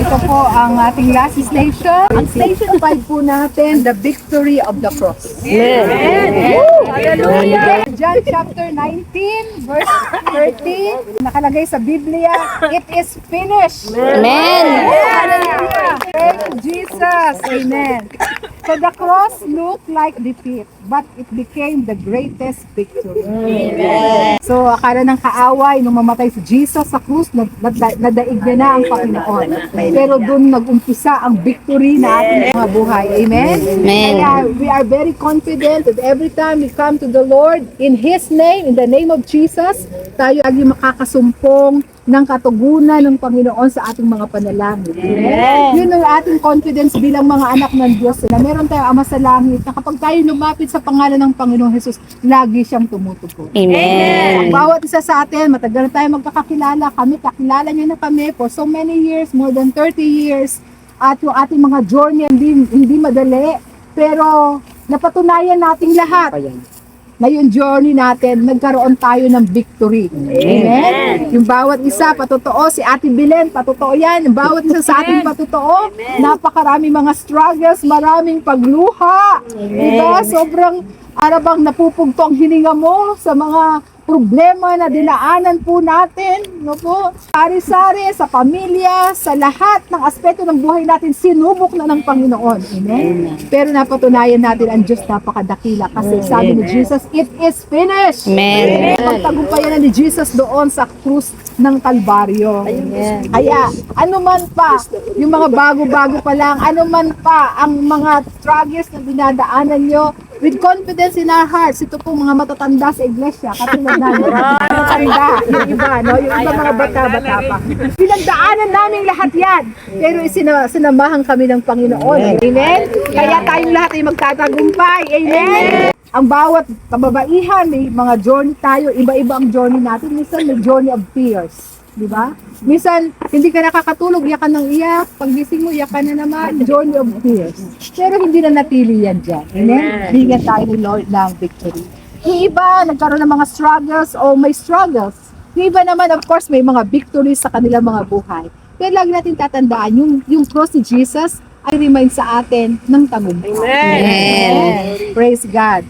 ito po ang ating last station. Ang station 5 po natin, the victory of the cross. Amen. Hallelujah! John chapter 19, verse 30, nakalagay sa Biblia, it is finished. Amen. Hallelujah! Thank you, Jesus. Amen. So the cross looked like defeat, but it became the greatest victory. Amen. So akala ng kaaway, nung mamatay si Jesus sa krus, nadaig niya na ang Panginoon. Pero doon nag-umpisa ang victory na ating mga buhay. Amen? Amen. Kaya we are very confident that every time we come to the Lord, in His name, in the name of Jesus, tayo ay makakasumpong ng katugunan ng Panginoon sa ating mga panalangin. Amen? Yun ang ating confidence bilang mga anak ng Diyos. Na meron tayong Ama sa langit na kapag tayo lumapit sa pangalan ng Panginoong Jesus, lagi siyang tumutugon. Amen. Ang bawat isa sa atin, matagal na tayo magkakakilala. Kakilala niya na kami for so many years, more than 30 years. At yung ating mga journey, hindi madali. Pero napatunayan nating lahat na yung journey natin, nagkaroon tayo ng victory. Amen? Yung bawat isa, patotoo, si Ate Belen, patotoo yan. Yung bawat isa sa ating patotoo, napakarami mga struggles, maraming pagluha. Diba? Sobrang arabang napupugto ang hininga mo sa mga problema na dinaanan po natin, no po? Sari-sari, sa pamilya, sa lahat ng aspeto ng buhay natin, sinubok na ng Panginoon. Amen? Pero napatunayan natin ang Diyos napakadakila kasi sabi ni Jesus, it is finished. Amen. Pagtagumpayan na ni Jesus doon sa krus ng Kalbaryo. Amen. Kaya, anuman pa, yung mga bago-bago pa lang, anuman pa ang mga struggles na dinadaanan nyo, with confidence in our hearts, ito po mga matatanda sa iglesia, katulad namin. Matatanda, yung iba, no? Yung iba mga bata-bata pa. Pinagdaanan namin lahat yan. Pero sinamahan kami ng Panginoon. Amen? Kaya tayong lahat ay magtatagumpay. Amen? Ang bawat kababaihan, may mga journey tayo, iba-iba ang journey natin. Minsan may journey of tears. Di ba? Minsan, hindi ka nakakatulog, iyakan ng iyak. Paggising mo, iyakan na naman. Journey of tears. Pero hindi na natili yan dyan. Amen? Bigyan tayo ni Lord ng victory. Yung iba, nagkaroon ng mga struggles o may struggles. Yung iba naman, of course, may mga victories sa kanilang mga buhay. Pero lagi natin tatandaan, yung cross ni Jesus ay remind sa atin ng tagumpay. Amen. Praise God.